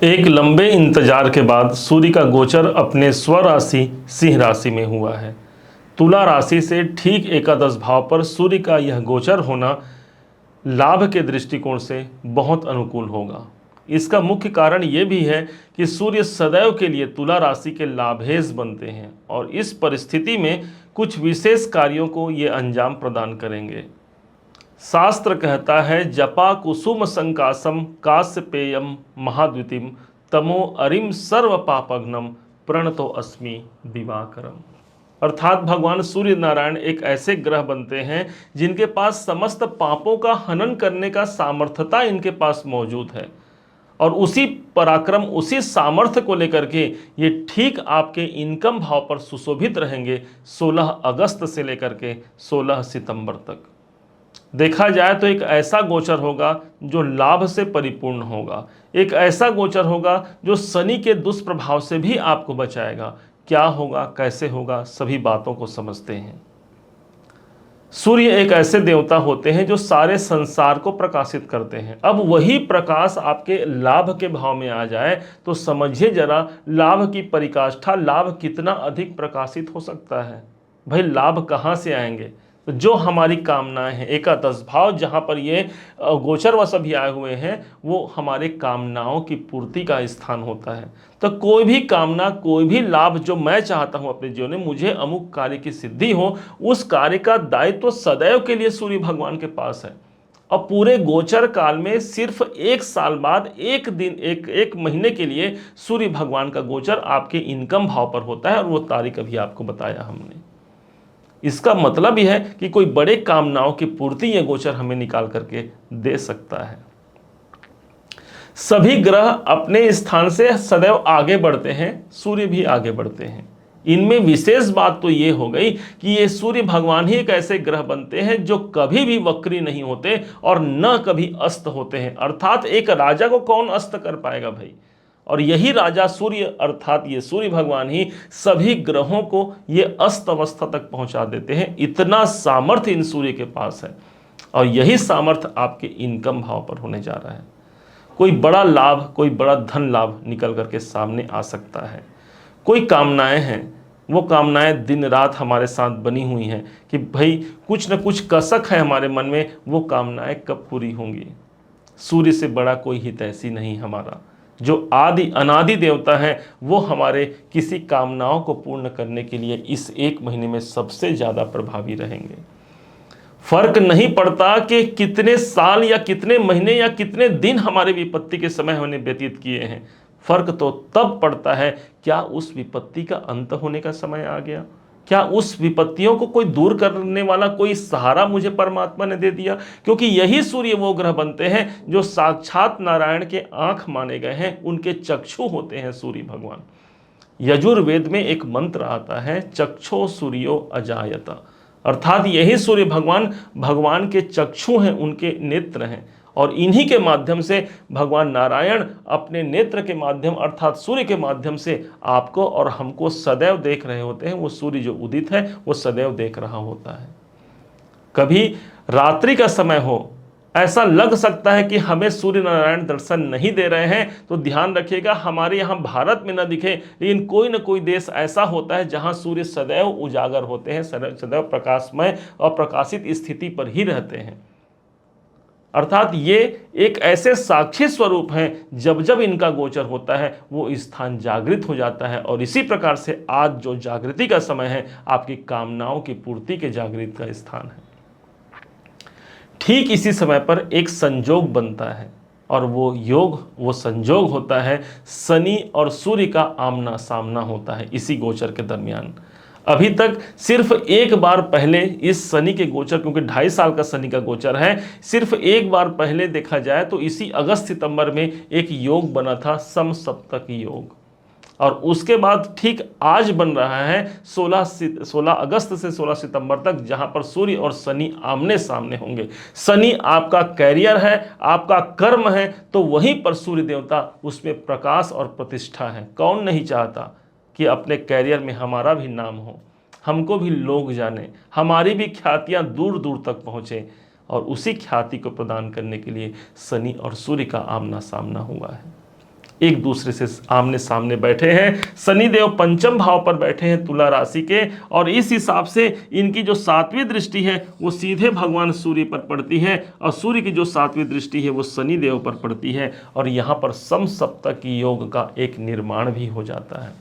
एक लंबे इंतजार के बाद सूर्य का गोचर अपने स्वराशि सिंह राशि में हुआ है। तुला राशि से ठीक एकादश भाव पर सूर्य का यह गोचर होना लाभ के दृष्टिकोण से बहुत अनुकूल होगा। इसका मुख्य कारण यह भी है कि सूर्य सदैव के लिए तुला राशि के लाभेश बनते हैं और इस परिस्थिति में कुछ विशेष कार्यों को ये अंजाम प्रदान करेंगे। शास्त्र कहता है, जपा कुसुम संकासम काश्यपेयम महाद्युतिम तमो अरिम सर्व पापघ्नम प्रणतो अस्मि दिवाकरम। अर्थात भगवान सूर्य नारायण एक ऐसे ग्रह बनते हैं जिनके पास समस्त पापों का हनन करने का सामर्थ्यता इनके पास मौजूद है और उसी पराक्रम उसी सामर्थ्य को लेकर के ये ठीक आपके इनकम भाव पर सुशोभित रहेंगे 16 अगस्त से लेकर के 16 सितंबर तक। देखा जाए तो एक ऐसा गोचर होगा जो लाभ से परिपूर्ण होगा, एक ऐसा गोचर होगा जो शनि के दुष्प्रभाव से भी आपको बचाएगा। क्या होगा, कैसे होगा, सभी बातों को समझते हैं। सूर्य एक ऐसे देवता होते हैं जो सारे संसार को प्रकाशित करते हैं। अब वही प्रकाश आपके लाभ के भाव में आ जाए तो समझिए जरा, लाभ की परिकाष्ठा, लाभ कितना अधिक प्रकाशित हो सकता है। भाई लाभ कहाँ से आएंगे? तो जो हमारी कामनाएं हैं, एकादश भाव जहाँ पर ये गोचर व सभी आए हुए हैं, वो हमारे कामनाओं की पूर्ति का स्थान होता है। तो कोई भी कामना, कोई भी लाभ जो मैं चाहता हूँ अपने जीवन में, मुझे अमुक कार्य की सिद्धि हो, उस कार्य का दायित्व तो सदैव के लिए सूर्य भगवान के पास है। और पूरे गोचर काल में सिर्फ एक साल बाद एक दिन, एक महीने के लिए सूर्य भगवान का गोचर आपके इनकम भाव पर होता है और वो तारीख अभी आपको बताया हमने। इसका मतलब यह है कि कोई बड़े कामनाओं की पूर्ति ये गोचर हमें निकाल करके दे सकता है। सभी ग्रह अपने स्थान से सदैव आगे बढ़ते हैं, सूर्य भी आगे बढ़ते हैं। इनमें विशेष बात तो ये हो गई कि ये सूर्य भगवान ही एक ऐसे ग्रह बनते हैं जो कभी भी वक्री नहीं होते और न कभी अस्त होते हैं। अर्थात एक राजा को कौन अस्त कर पाएगा भाई? और यही राजा सूर्य अर्थात ये सूर्य भगवान ही सभी ग्रहों को ये अस्त अवस्था तक पहुंचा देते हैं। इतना सामर्थ्य इन सूर्य के पास है और यही सामर्थ्य आपके इनकम भाव पर होने जा रहा है। कोई बड़ा लाभ, कोई बड़ा धन लाभ निकल करके सामने आ सकता है। कोई कामनाएं हैं, वो कामनाएं दिन रात हमारे साथ बनी हुई हैं कि भाई कुछ न कुछ कसक है हमारे मन में, वो कामनाएं कब पूरी होंगी। सूर्य से बड़ा कोई हितैषी नहीं हमारा। जो आदि अनादि देवता है वो हमारे किसी कामनाओं को पूर्ण करने के लिए इस एक महीने में सबसे ज़्यादा प्रभावी रहेंगे। फर्क नहीं पड़ता कि कितने साल या कितने महीने या कितने दिन हमारे विपत्ति के समय हमने व्यतीत किए हैं, फर्क तो तब पड़ता है क्या उस विपत्ति का अंत होने का समय आ गया, क्या उस विपत्तियों को कोई दूर करने वाला कोई सहारा मुझे परमात्मा ने दे दिया। क्योंकि यही सूर्य वो ग्रह बनते हैं जो साक्षात नारायण के आंख माने गए हैं, उनके चक्षु होते हैं सूर्य भगवान। यजुर्वेद में एक मंत्र आता है, चक्षो सूर्यो अजायता, अर्थात यही सूर्य भगवान भगवान के चक्षु हैं, उनके नेत्र हैं और इन्हीं के माध्यम से भगवान नारायण अपने नेत्र के माध्यम अर्थात सूर्य के माध्यम से आपको और हमको सदैव देख रहे होते हैं। वो सूर्य जो उदित है वो सदैव देख रहा होता है। कभी रात्रि का समय हो, ऐसा लग सकता है कि हमें सूर्य नारायण दर्शन नहीं दे रहे हैं, तो ध्यान रखिएगा हमारे यहाँ भारत में न दिखे, लेकिन कोई न कोई देश ऐसा होता है जहाँ सूर्य सदैव उजागर होते हैं, सदैव प्रकाशमय और प्रकाशित स्थिति पर ही रहते हैं। अर्थात ये एक ऐसे साक्षी स्वरूप हैं, जब जब इनका गोचर होता है वो स्थान जागृत हो जाता है। और इसी प्रकार से आज जो जागृति का समय है, आपकी कामनाओं की पूर्ति के जागृत का स्थान है। ठीक इसी समय पर एक संयोग बनता है और वो संयोग होता है शनि और सूर्य का आमना सामना होता है इसी गोचर के दरमियान। अभी तक सिर्फ एक बार पहले इस शनि के गोचर, क्योंकि 2.5 साल का शनि का गोचर है, सिर्फ एक बार पहले देखा जाए तो इसी अगस्त सितंबर में एक योग बना था, समसप्तक योग। और उसके बाद ठीक आज बन रहा है 16 अगस्त से 16 सितंबर तक, जहां पर सूर्य और शनि आमने सामने होंगे। शनि आपका कैरियर है, आपका कर्म है, तो वहीं पर सूर्य देवता उसमें प्रकाश और प्रतिष्ठा है। कौन नहीं चाहता कि अपने कैरियर में हमारा भी नाम हो, हमको भी लोग जाने, हमारी भी ख्यातियाँ दूर दूर तक पहुँचे। और उसी ख्याति को प्रदान करने के लिए शनि और सूर्य का आमना सामना हुआ है। एक दूसरे से आमने सामने बैठे हैं। शनिदेव पंचम भाव पर बैठे हैं तुला राशि के, और इस हिसाब से इनकी जो सातवीं दृष्टि है वो सीधे भगवान सूर्य पर पड़ती है, और सूर्य की जो सातवीं दृष्टि है वो शनिदेव पर पड़ती है, और यहाँ पर समसप्तक योग का एक निर्माण भी हो जाता है।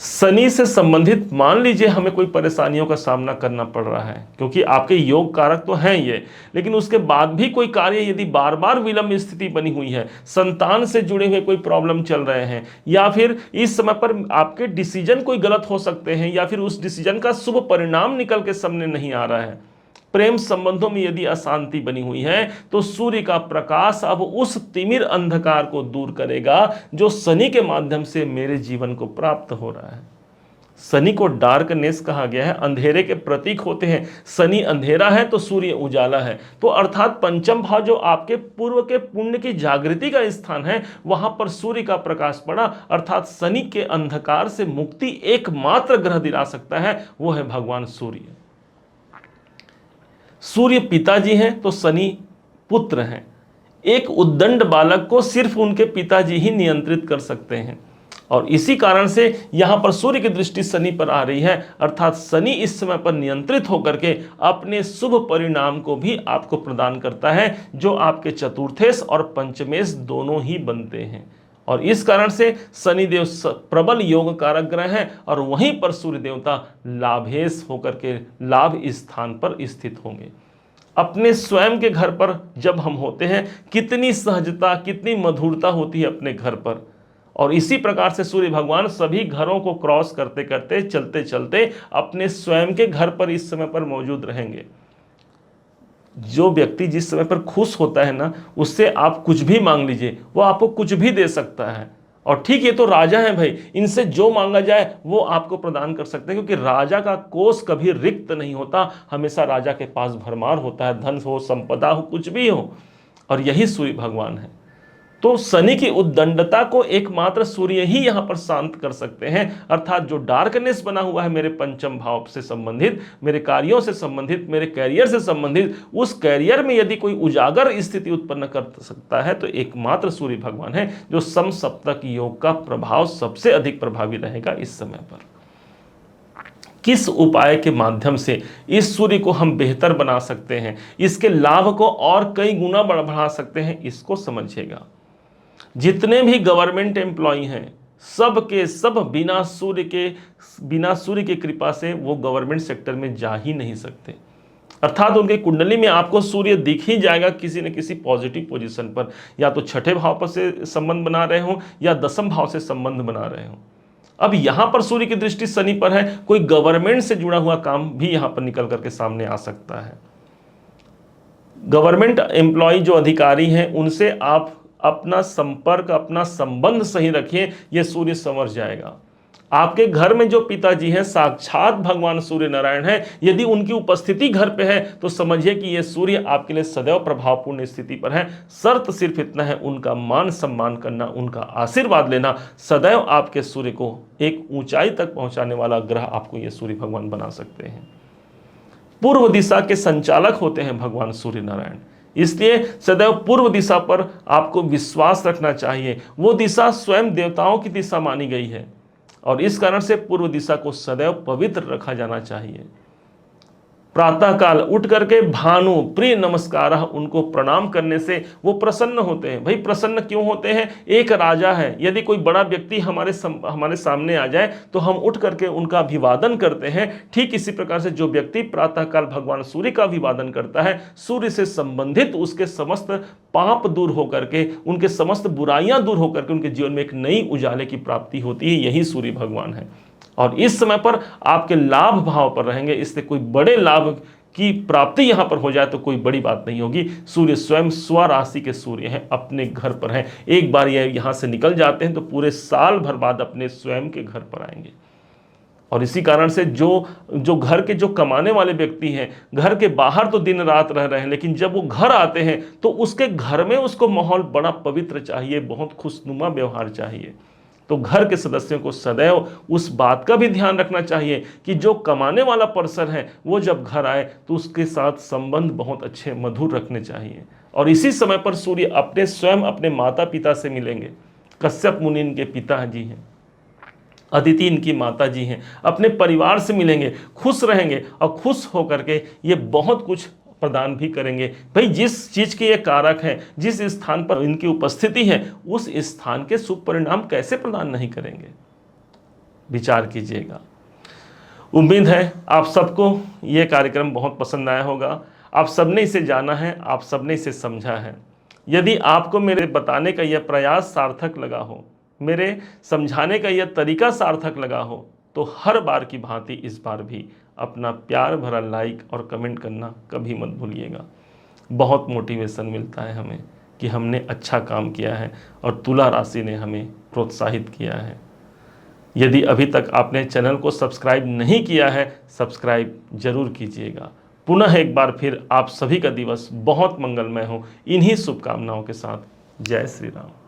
शनि से संबंधित मान लीजिए हमें कोई परेशानियों का सामना करना पड़ रहा है, क्योंकि आपके योग कारक तो हैं ये, लेकिन उसके बाद भी कोई कार्य यदि बार बार विलंब स्थिति बनी हुई है, संतान से जुड़े हुए कोई प्रॉब्लम चल रहे हैं, या फिर इस समय पर आपके डिसीजन कोई गलत हो सकते हैं, या फिर उस डिसीजन का शुभ परिणाम निकल के सामने नहीं आ रहा है, प्रेम संबंधों में यदि अशांति बनी हुई है, तो सूर्य का प्रकाश अब उस तिमिर अंधकार को दूर करेगा जो शनि के माध्यम से मेरे जीवन को प्राप्त हो रहा है। शनि को डार्कनेस कहा गया है, अंधेरे के प्रतीक होते हैं। शनि अंधेरा है तो सूर्य उजाला है, तो अर्थात पंचम भाव जो आपके पूर्व के पुण्य की जागृति का स्थान है, वहां पर सूर्य का प्रकाश पड़ा, अर्थात शनि के अंधकार से मुक्ति एकमात्र ग्रह दिला सकता है, वो है भगवान सूर्य। सूर्य पिताजी हैं तो शनि पुत्र हैं। एक उद्दंड बालक को सिर्फ उनके पिताजी ही नियंत्रित कर सकते हैं, और इसी कारण से यहां पर सूर्य की दृष्टि शनि पर आ रही है, अर्थात शनि इस समय पर नियंत्रित होकर के अपने शुभ परिणाम को भी आपको प्रदान करता है, जो आपके चतुर्थेश और पंचमेश दोनों ही बनते हैं। और इस कारण से शनिदेव प्रबल योग कारक ग्रह हैं, और वहीं पर सूर्य देवता लाभेश होकर के लाभ स्थान पर स्थित होंगे। अपने स्वयं के घर पर जब हम होते हैं, कितनी सहजता, कितनी मधुरता होती है अपने घर पर, और इसी प्रकार से सूर्य भगवान सभी घरों को क्रॉस करते करते, चलते चलते अपने स्वयं के घर पर इस समय पर मौजूद रहेंगे। जो व्यक्ति जिस समय पर खुश होता है ना, उससे आप कुछ भी मांग लीजिए, वो आपको कुछ भी दे सकता है। और ठीक, ये तो राजा है भाई, इनसे जो मांगा जाए वो आपको प्रदान कर सकते हैं, क्योंकि राजा का कोष कभी रिक्त नहीं होता, हमेशा राजा के पास भरमार होता है, धन हो, संपदा हो, कुछ भी हो, और यही सूर्य भगवान है। तो शनि की उद्दंडता को एकमात्र सूर्य ही यहां पर शांत कर सकते हैं, अर्थात जो डार्कनेस बना हुआ है मेरे पंचम भाव से संबंधित, मेरे कार्यों से संबंधित, मेरे कैरियर से संबंधित, उस कैरियर में यदि कोई उजागर स्थिति उत्पन्न कर सकता है तो एकमात्र सूर्य भगवान है, जो समसप्तक योग का प्रभाव सबसे अधिक प्रभावी रहेगा इस समय पर। किस उपाय के माध्यम से इस सूर्य को हम बेहतर बना सकते हैं, इसके लाभ को और कई गुना बढ़ा सकते हैं, इसको समझिएगा। जितने भी गवर्नमेंट एम्प्लॉय हैं, सब के सब बिना सूर्य के कृपा से वो गवर्नमेंट सेक्टर में जा ही नहीं सकते, अर्थात उनके कुंडली में आपको सूर्य दिख ही जाएगा किसी न किसी पॉजिटिव पोजीशन पर, या तो छठे भाव पर से संबंध बना रहे हो या दसम भाव से संबंध बना रहे हो। अब यहां पर सूर्य की दृष्टि शनि पर है, कोई गवर्नमेंट से जुड़ा हुआ काम भी यहां पर निकल करके सामने आ सकता है। गवर्नमेंट एम्प्लॉय जो अधिकारी हैं, उनसे आप अपना संपर्क, अपना संबंध सही रखिए, यह सूर्य संवर जाएगा। आपके घर में जो पिताजी हैं, साक्षात भगवान सूर्य नारायण हैं, यदि उनकी उपस्थिति घर पे है तो समझिए कि यह सूर्य आपके लिए सदैव प्रभावपूर्ण स्थिति पर है। शर्त सिर्फ इतना है, उनका मान सम्मान करना, उनका आशीर्वाद लेना। सदैव आपके सूर्य को एक ऊंचाई तक पहुंचाने वाला ग्रह आपको ये सूर्य भगवान बना सकते हैं। पूर्व दिशा के संचालक होते हैं भगवान सूर्य नारायण, इसलिए सदैव पूर्व दिशा पर आपको विश्वास रखना चाहिए। वो दिशा स्वयं देवताओं की दिशा मानी गई है, और इस कारण से पूर्व दिशा को सदैव पवित्र रखा जाना चाहिए। प्रातः काल उठ करके भानु प्रिय नमस्कार, उनको प्रणाम करने से वो प्रसन्न होते हैं। भाई प्रसन्न क्यों होते हैं? एक राजा है, यदि कोई बड़ा व्यक्ति हमारे सामने आ जाए तो हम उठ करके उनका अभिवादन करते हैं। ठीक इसी प्रकार से जो व्यक्ति प्रातः काल भगवान सूर्य का अभिवादन करता है, सूर्य से संबंधित उसके समस्त पाप दूर होकर के, उनके समस्त बुराइयां दूर होकर के उनके जीवन में एक नई उजाले की प्राप्ति होती है। यही सूर्य भगवान है, और इस समय पर आपके लाभ भाव पर रहेंगे, इससे कोई बड़े लाभ की प्राप्ति यहां पर हो जाए तो कोई बड़ी बात नहीं होगी। सूर्य स्वयं स्वराशि के सूर्य हैं, अपने घर पर हैं। एक बार ये यहां से निकल जाते हैं तो पूरे साल भर बाद अपने स्वयं के घर पर आएंगे। और इसी कारण से जो घर के जो कमाने वाले व्यक्ति हैं, घर के बाहर तो दिन रात रह रहे हैं, लेकिन जब वो घर आते हैं तो उसके घर में उसको माहौल बड़ा पवित्र चाहिए, बहुत खुशनुमा व्यवहार चाहिए। तो घर के सदस्यों को सदैव उस बात का भी ध्यान रखना चाहिए कि जो कमाने वाला पर्सन है वो जब घर आए तो उसके साथ संबंध बहुत अच्छे मधुर रखने चाहिए। और इसी समय पर सूर्य अपने स्वयं अपने माता पिता से मिलेंगे। कश्यप मुनि इनके पिता जी हैं, अदिति इनकी माता जी हैं, अपने परिवार से मिलेंगे, खुश रहेंगे और खुश होकर के ये बहुत कुछ प्रदान भी करेंगे। भाई जिस चीज के ये कारक हैं, जिस स्थान पर इनकी उपस्थिति है, उस स्थान के शुभ परिणाम कैसे प्रदान नहीं करेंगे? विचार कीजिएगा। उम्मीद है आप सबको ये कार्यक्रम बहुत पसंद आया होगा। आप सबने इसे जाना है, आप सबने इसे समझा है। यदि आपको मेरे बताने का यह प्रयास सार्थक लगा हो, मेरे समझाने का यह तरीका सार्थक लगा हो, तो हर बार की भांति इस बार भी अपना प्यार भरा लाइक और कमेंट करना कभी मत भूलिएगा। बहुत मोटिवेशन मिलता है हमें कि हमने अच्छा काम किया है और तुला राशि ने हमें प्रोत्साहित किया है। यदि अभी तक आपने चैनल को सब्सक्राइब नहीं किया है, सब्सक्राइब जरूर कीजिएगा। पुनः एक बार फिर आप सभी का दिवस बहुत मंगलमय हो, इन्हीं शुभकामनाओं के साथ। जय श्री राम।